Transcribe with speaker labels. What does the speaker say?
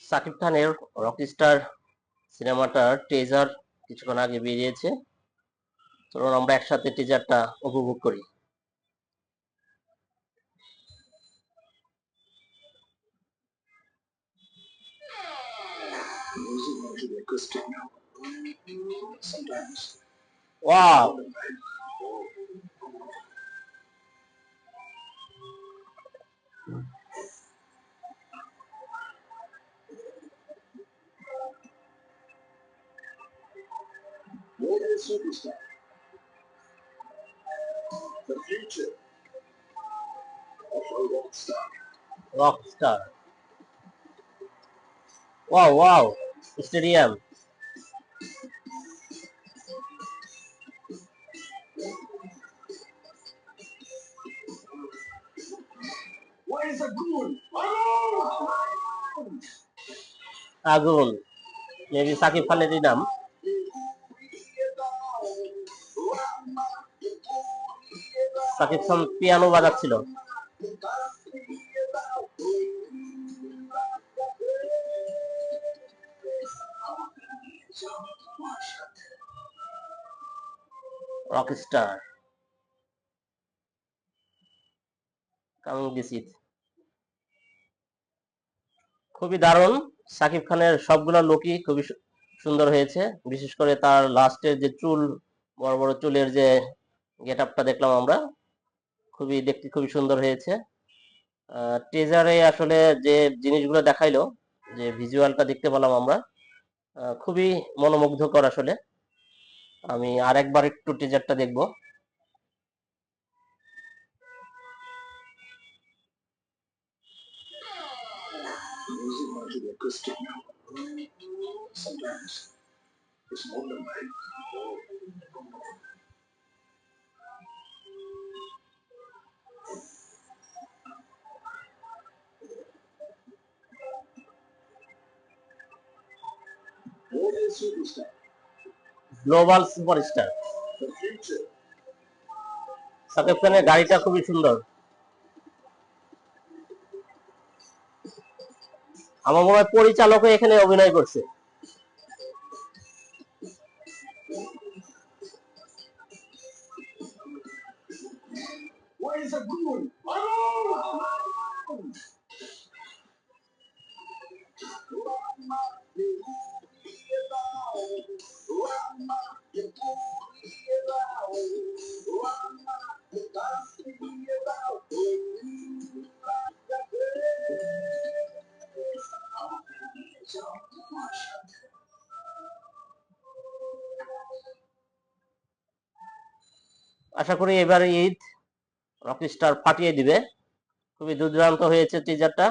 Speaker 1: সাকিব খানের রকস্টার সিনেমাটার টিজার কিছুক্ষণ আগে বেরিয়েছে। চলুন আমরা একসাথে টিজারটা উপভোগ করি। Wow, Rockstar, wow wow, stadium. আগুন, মেবি সাকিব খানেরই নাম। Shakib Khan piano বাজাচ্ছিল। Rockstar coming this ইথ, খুবই দারুণ। সাকিব খানের সবগুলা লোকই খুবই সুন্দর হয়েছে, বিশেষ করে তার লাস্টের যে চুল, বড় বড় চুলের যে গেট আপটা দেখলাম আমরা, খুবই দেখতে খুবই সুন্দর হয়েছে। টিজারে আসলে যে জিনিসগুলো দেখাইলো, যে ভিজুয়ালটা দেখতে পেলাম আমরা, খুবই মনোমুগ্ধকর আসলে। আমি আরেকবার একটু টিজারটা দেখবো। গ্লোবাল সুপারস্টার সাকিব খানের গাড়িটা খুবই সুন্দর। আমার মনে হয় পরিচালকও এখানে অভিনয় করছে। আশা করি এবার ঈদ রকস্টার ফাটিয়ে দিবে। খুবই দুর্দান্ত হয়েছে টিজারটা।